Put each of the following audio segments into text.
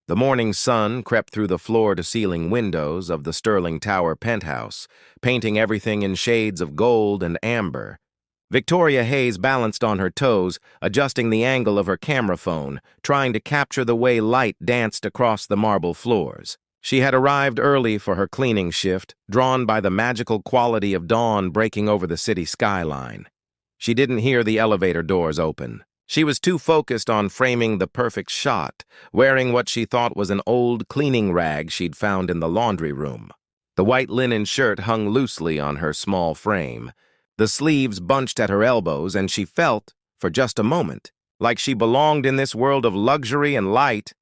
The morning sun crept through the floor-to-ceiling windows of the Sterling Tower penthouse, painting everything in shades of gold and amber. Victoria Hayes balanced on her toes, adjusting the angle of her camera phone, trying to capture the way light danced across the marble floors. She had arrived early for her cleaning shift, drawn by the magical quality of dawn breaking over the city skyline. She didn't hear the elevator doors open. She was too focused on framing the perfect shot, wearing what she thought was an old cleaning rag she'd found in the laundry room. The white linen shirt hung loosely on her small frame. The sleeves bunched at her elbows, and she felt, for just a moment, like she belonged in this world of luxury and light.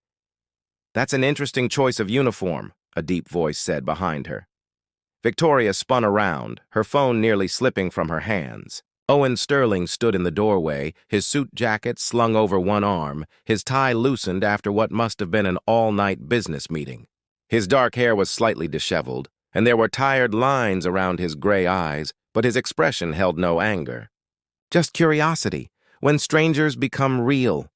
"That's an interesting choice of uniform," a deep voice said behind her. Victoria spun around, her phone nearly slipping from her hands. Owen Sterling stood in the doorway, his suit jacket slung over one arm, his tie loosened after what must have been an all-night business meeting. His dark hair was slightly disheveled, and there were tired lines around his gray eyes, but his expression held no anger. Just curiosity, when strangers become real.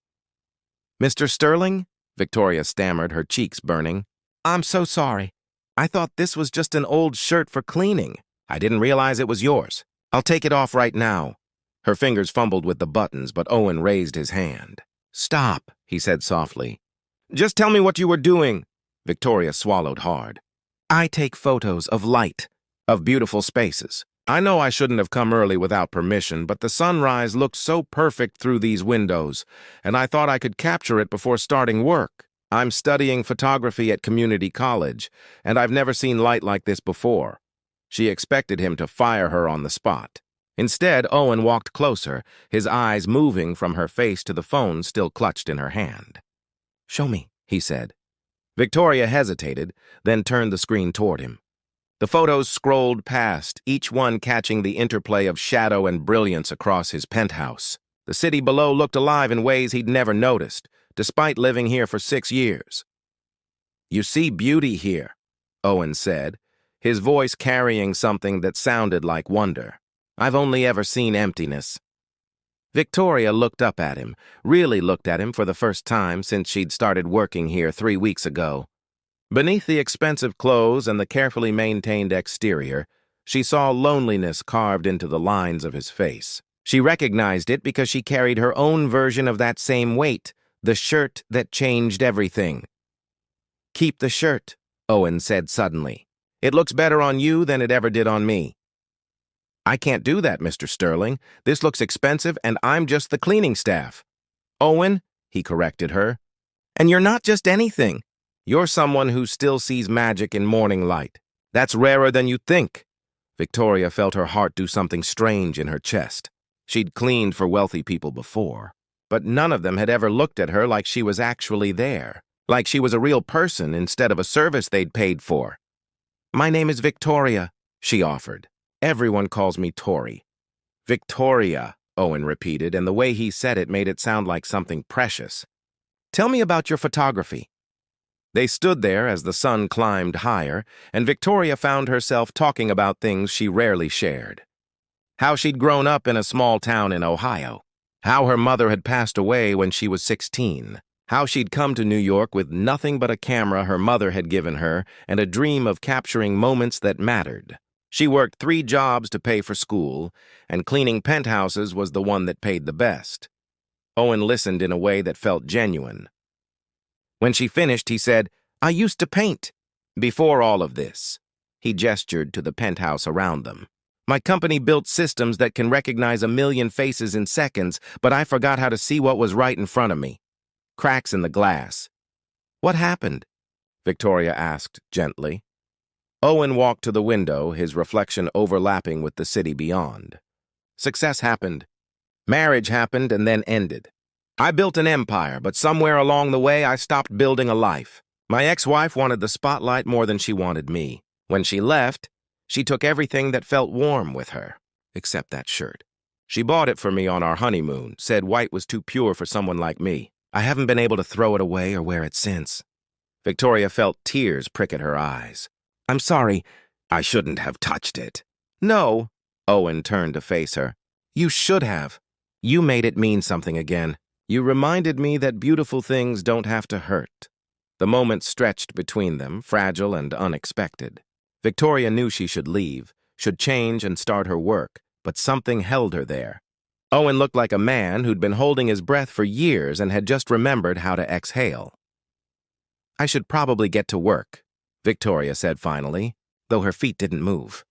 "Mr. Sterling?" Victoria stammered, her cheeks burning. "I'm so sorry. I thought this was just an old shirt for cleaning. I didn't realize it was yours. I'll take it off right now." Her fingers fumbled with the buttons, but Owen raised his hand. "Stop," he said softly. "Just tell me what you were doing." Victoria swallowed hard. "I take photos of light, of beautiful spaces. I know I shouldn't have come early without permission, but the sunrise looked so perfect through these windows, and I thought I could capture it before starting work. I'm studying photography at community college, and I've never seen light like this before." She expected him to fire her on the spot. Instead, Owen walked closer, his eyes moving from her face to the phone still clutched in her hand. "Show me," he said. Victoria hesitated, then turned the screen toward him. The photos scrolled past, each one catching the interplay of shadow and brilliance across his penthouse. The city below looked alive in ways he'd never noticed, despite living here for 6 years. "You see beauty here," Owen said, his voice carrying something that sounded like wonder. "I've only ever seen emptiness." Victoria looked up at him, really looked at him for the first time since she'd started working here 3 weeks ago. Beneath the expensive clothes and the carefully maintained exterior, she saw loneliness carved into the lines of his face. She recognized it because she carried her own version of that same weight, the shirt that changed everything. "Keep the shirt," Owen said suddenly. "It looks better on you than it ever did on me." "I can't do that, Mr. Sterling. This looks expensive, and I'm just the cleaning staff." "Owen," he corrected her, "and you're not just anything. You're someone who still sees magic in morning light. That's rarer than you'd think." Victoria felt her heart do something strange in her chest. She'd cleaned for wealthy people before, but none of them had ever looked at her like she was actually there, like she was a real person instead of a service they'd paid for. "My name is Victoria," she offered. "Everyone calls me Tori." "Victoria," Owen repeated, and the way he said it made it sound like something precious. "Tell me about your photography." They stood there as the sun climbed higher, and Victoria found herself talking about things she rarely shared. How she'd grown up in a small town in Ohio. How her mother had passed away when she was 16. How she'd come to New York with nothing but a camera her mother had given her and a dream of capturing moments that mattered. She worked 3 jobs to pay for school, and cleaning penthouses was the one that paid the best. Owen listened in a way that felt genuine. When she finished, he said, "I used to paint. Before all of this." He gestured to the penthouse around them. "My company built systems that can recognize 1,000,000 faces in seconds, but I forgot how to see what was right in front of me. Cracks in the glass." "What happened?" Victoria asked gently. Owen walked to the window, his reflection overlapping with the city beyond. "Success happened. Marriage happened and then ended. I built an empire, but somewhere along the way I stopped building a life. My ex-wife wanted the spotlight more than she wanted me. When she left, she took everything that felt warm with her, except that shirt. She bought it for me on our honeymoon, said white was too pure for someone like me. I haven't been able to throw it away or wear it since." Victoria felt tears prick at her eyes. "I'm sorry. I shouldn't have touched it." "No." Owen turned to face her. "You should have. You made it mean something again. You reminded me that beautiful things don't have to hurt." The moment stretched between them, fragile and unexpected. Victoria knew she should leave, should change and start her work, but something held her there. Owen looked like a man who'd been holding his breath for years and had just remembered how to exhale. "I should probably get to work," Victoria said finally, though her feet didn't move.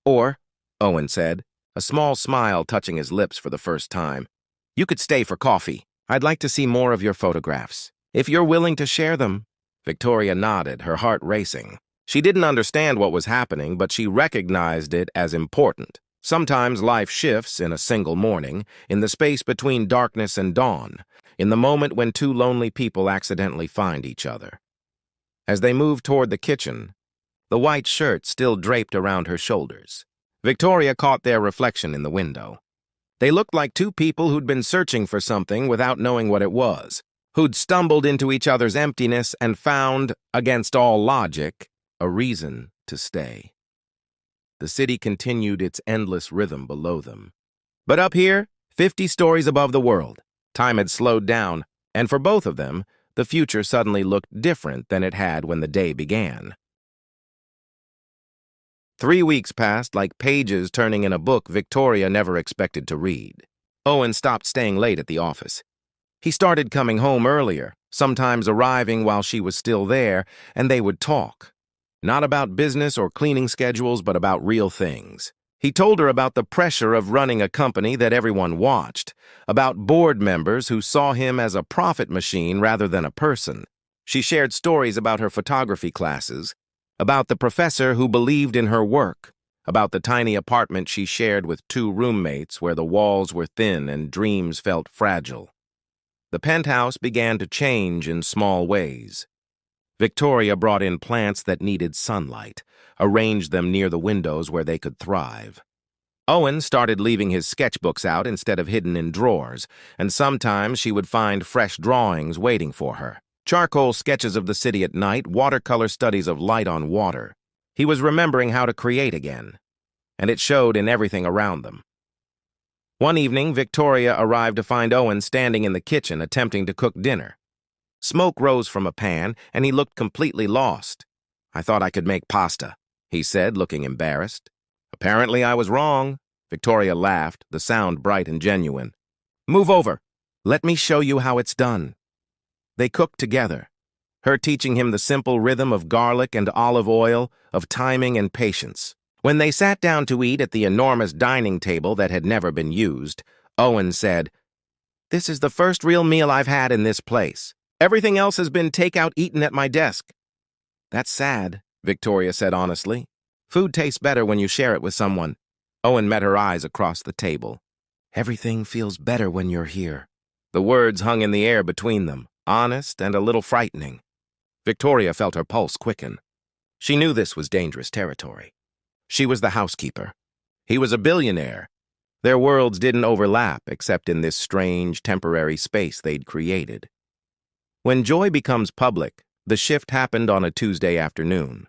"Or," Owen said, a small smile touching his lips for the first time, "you could stay for coffee. I'd like to see more of your photographs. If you're willing to share them." Victoria nodded, her heart racing. She didn't understand what was happening, but she recognized it as important. Sometimes life shifts in a single morning, in the space between darkness and dawn, in the moment when two lonely people accidentally find each other. As they moved toward the kitchen, the white shirt still draped around her shoulders, Victoria caught their reflection in the window. They looked like two people who'd been searching for something without knowing what it was, who'd stumbled into each other's emptiness and found, against all logic, a reason to stay. The city continued its endless rhythm below them. But up here, 50 stories above the world, time had slowed down, and for both of them, the future suddenly looked different than it had when the day began. 3 weeks passed like pages turning in a book Victoria never expected to read. Owen stopped staying late at the office. He started coming home earlier, sometimes arriving while she was still there, and they would talk. Not about business or cleaning schedules, but about real things. He told her about the pressure of running a company that everyone watched, about board members who saw him as a profit machine rather than a person. She shared stories about her photography classes, about the professor who believed in her work, about the tiny apartment she shared with 2 roommates where the walls were thin and dreams felt fragile. The penthouse began to change in small ways. Victoria brought in plants that needed sunlight, arranged them near the windows where they could thrive. Owen started leaving his sketchbooks out instead of hidden in drawers, and sometimes she would find fresh drawings waiting for her. Charcoal sketches of the city at night, watercolor studies of light on water. He was remembering how to create again, and it showed in everything around them. One evening, Victoria arrived to find Owen standing in the kitchen attempting to cook dinner. Smoke rose from a pan, and he looked completely lost. "I thought I could make pasta," he said, looking embarrassed. "Apparently I was wrong." Victoria laughed, the sound bright and genuine. "Move over. Let me show you how it's done." They cooked together, her teaching him the simple rhythm of garlic and olive oil, of timing and patience. When they sat down to eat at the enormous dining table that had never been used, Owen said, "This is the first real meal I've had in this place. Everything else has been takeout eaten at my desk." "That's sad," Victoria said honestly. "Food tastes better when you share it with someone." Owen met her eyes across the table. "Everything feels better when you're here." The words hung in the air between them, honest and a little frightening. Victoria felt her pulse quicken. She knew this was dangerous territory. She was the housekeeper. He was a billionaire. Their worlds didn't overlap except in this strange, temporary space they'd created. When joy becomes public, the shift happened on a Tuesday afternoon.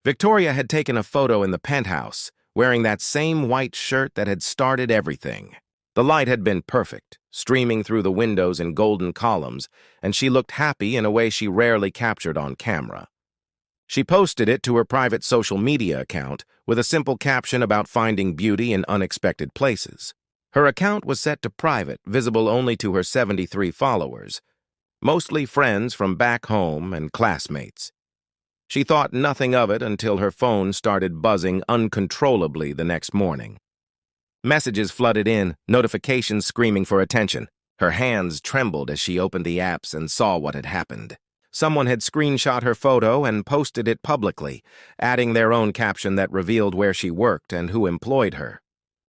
Victoria had taken a photo in the penthouse, wearing that same white shirt that had started everything. The light had been perfect, streaming through the windows in golden columns, and she looked happy in a way she rarely captured on camera. She posted it to her private social media account with a simple caption about finding beauty in unexpected places. Her account was set to private, visible only to her 73 followers, mostly friends from back home and classmates. She thought nothing of it until her phone started buzzing uncontrollably the next morning. Messages flooded in, notifications screaming for attention. Her hands trembled as she opened the apps and saw what had happened. Someone had screenshot her photo and posted it publicly, adding their own caption that revealed where she worked and who employed her.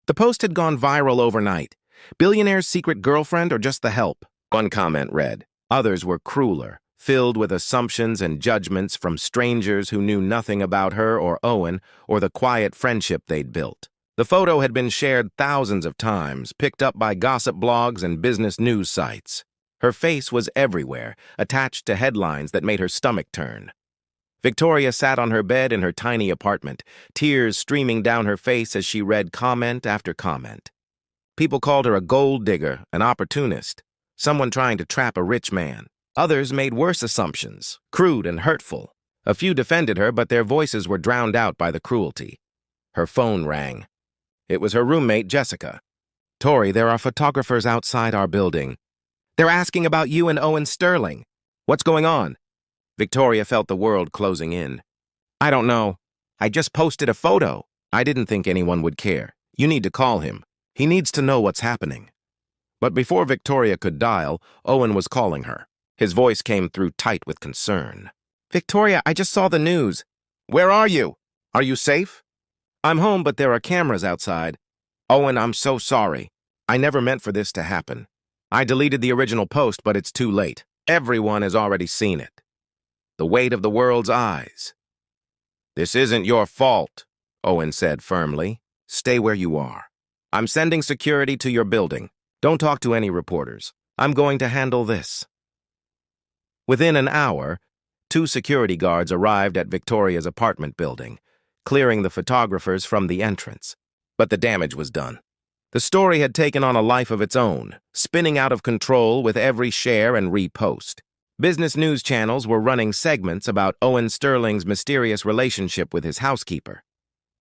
The post had gone viral overnight. "Billionaire's secret girlfriend or just the help?" One comment read. Others were crueler, filled with assumptions and judgments from strangers who knew nothing about her or Owen or the quiet friendship they'd built. The photo had been shared thousands of times, picked up by gossip blogs and business news sites. Her face was everywhere, attached to headlines that made her stomach turn. Victoria sat on her bed in her tiny apartment, tears streaming down her face as she read comment after comment. People called her a gold digger, an opportunist, someone trying to trap a rich man. Others made worse assumptions, crude and hurtful. A few defended her, but their voices were drowned out by the cruelty. Her phone rang. It was her roommate, Jessica. "Tori, there are photographers outside our building. They're asking about you and Owen Sterling. What's going on?" Victoria felt the world closing in. "I don't know. I just posted a photo. I didn't think anyone would care. You need to call him. He needs to know what's happening." But before Victoria could dial, Owen was calling her. His voice came through tight with concern. "Victoria, I just saw the news." "Where are you? Are you safe?" "I'm home, but there are cameras outside." "Owen, I'm so sorry. I never meant for this to happen. I deleted the original post, but it's too late. Everyone has already seen it. The weight of the world's eyes." "This isn't your fault," Owen said firmly. "Stay where you are. I'm sending security to your building. Don't talk to any reporters. I'm going to handle this." Within an hour, 2 security guards arrived at Victoria's apartment building, clearing the photographers from the entrance. But the damage was done. The story had taken on a life of its own, spinning out of control with every share and repost. Business news channels were running segments about Owen Sterling's mysterious relationship with his housekeeper.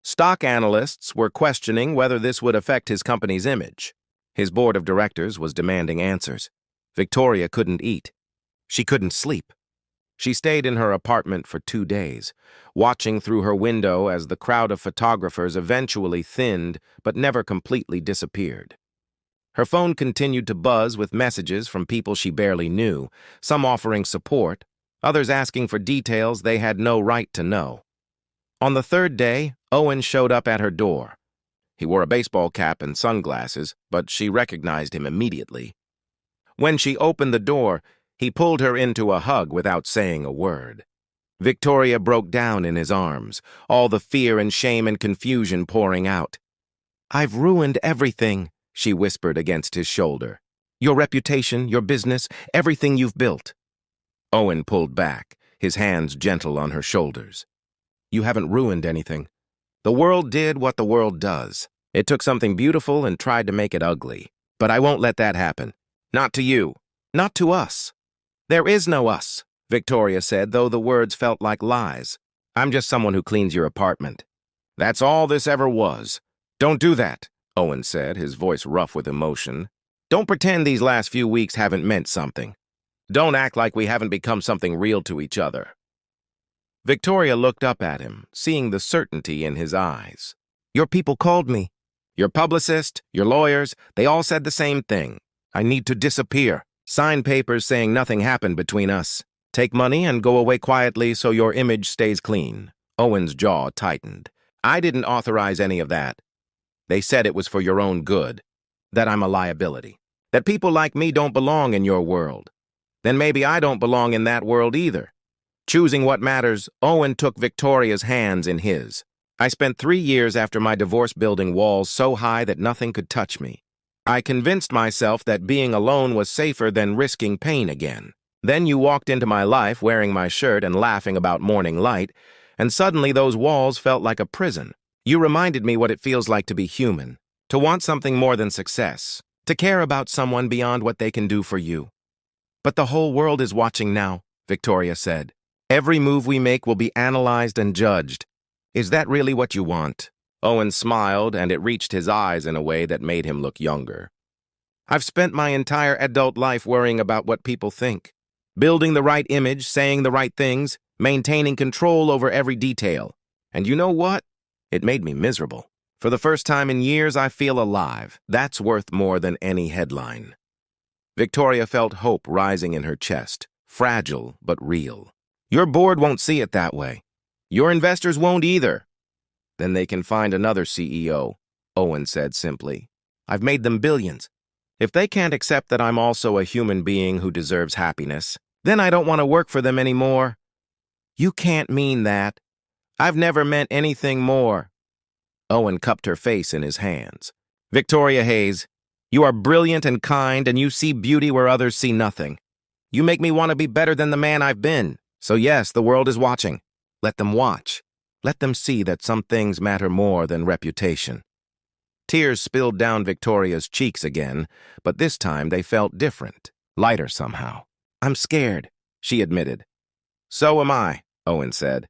Stock analysts were questioning whether this would affect his company's image. His board of directors was demanding answers. Victoria couldn't eat. She couldn't sleep. She stayed in her apartment for 2 days, watching through her window as the crowd of photographers eventually thinned but never completely disappeared. Her phone continued to buzz with messages from people she barely knew, some offering support, others asking for details they had no right to know. On the 3rd day, Owen showed up at her door. He wore a baseball cap and sunglasses, but she recognized him immediately. When she opened the door, he pulled her into a hug without saying a word. Victoria broke down in his arms, all the fear and shame and confusion pouring out. "I've ruined everything," she whispered against his shoulder. "Your reputation, your business, everything you've built." Owen pulled back, his hands gentle on her shoulders. "You haven't ruined anything. The world did what the world does. It took something beautiful and tried to make it ugly. But I won't let that happen. Not to you. Not to us." "There is no us," Victoria said, though the words felt like lies. "I'm just someone who cleans your apartment." "That's all this ever was. Don't do that," Owen said, his voice rough with emotion. "Don't pretend these last few weeks haven't meant something. Don't act like we haven't become something real to each other." Victoria looked up at him, seeing the certainty in his eyes. "Your people called me. Your publicist, your lawyers, they all said the same thing. I need to disappear. Sign papers saying nothing happened between us. Take money and go away quietly so your image stays clean." Owen's jaw tightened. "I didn't authorize any of that. They said it was for your own good, that I'm a liability, that people like me don't belong in your world. Then maybe I don't belong in that world either." Choosing what matters, Owen took Victoria's hands in his. "I spent 3 years after my divorce building walls so high that nothing could touch me. I convinced myself that being alone was safer than risking pain again. Then you walked into my life wearing my shirt and laughing about morning light, and suddenly those walls felt like a prison. You reminded me what it feels like to be human, to want something more than success, to care about someone beyond what they can do for you." "But the whole world is watching now," Victoria said. "Every move we make will be analyzed and judged. Is that really what you want?" Owen smiled, and it reached his eyes in a way that made him look younger. "I've spent my entire adult life worrying about what people think. Building the right image, saying the right things, maintaining control over every detail. And you know what? It made me miserable. For the first time in years, I feel alive. That's worth more than any headline." Victoria felt hope rising in her chest, fragile but real. "Your board won't see it that way. Your investors won't either." "Then they can find another CEO," Owen said simply. "I've made them billions. If they can't accept that I'm also a human being who deserves happiness, then I don't want to work for them anymore." "You can't mean that. I've never meant anything more." Owen cupped her face in his hands. "Victoria Hayes, you are brilliant and kind, and you see beauty where others see nothing. You make me want to be better than the man I've been. So yes, the world is watching. Let them watch. Let them see that some things matter more than reputation." Tears spilled down Victoria's cheeks again, but this time they felt different, lighter somehow. I'm scared, she admitted. So am I, Owen said.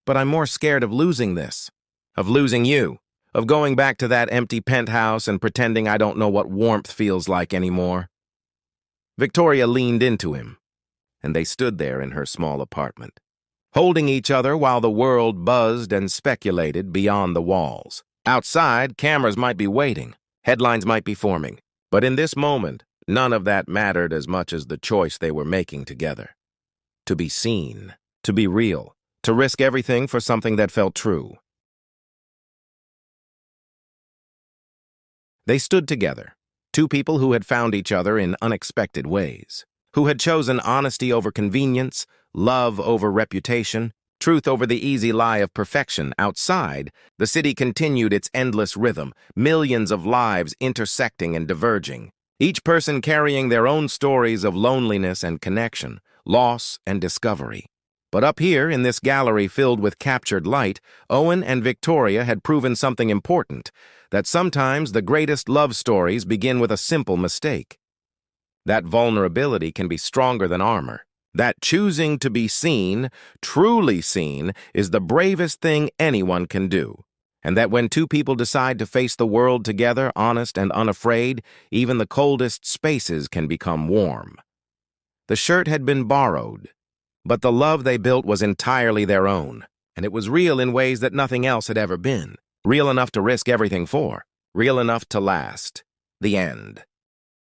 But I'm more scared of losing this. Of losing you. Of going back to that empty penthouse and pretending I don't know what warmth feels like anymore. Victoria leaned into him, and they stood there in her small apartment, holding each other while the world buzzed and speculated beyond the walls. Outside, cameras might be waiting, headlines might be forming, but in this moment, none of that mattered as much as the choice they were making together. To be seen, to be real, to risk everything for something that felt true. They stood together, two people who had found each other in unexpected ways, who had chosen honesty over convenience, love over reputation, truth over the easy lie of perfection. Outside, the city continued its endless rhythm, millions of lives intersecting and diverging, each person carrying their own stories of loneliness and connection, loss and discovery. But up here, in this gallery filled with captured light, Owen and Victoria had proven something important, that sometimes the greatest love stories begin with a simple mistake. That vulnerability can be stronger than armor. That choosing to be seen, truly seen, is the bravest thing anyone can do. And that when two people decide to face the world together, honest and unafraid, even the coldest spaces can become warm. The shirt had been borrowed, but the love they built was entirely their own, and it was real in ways that nothing else had ever been. Real enough to risk everything for. Real enough to last. The end.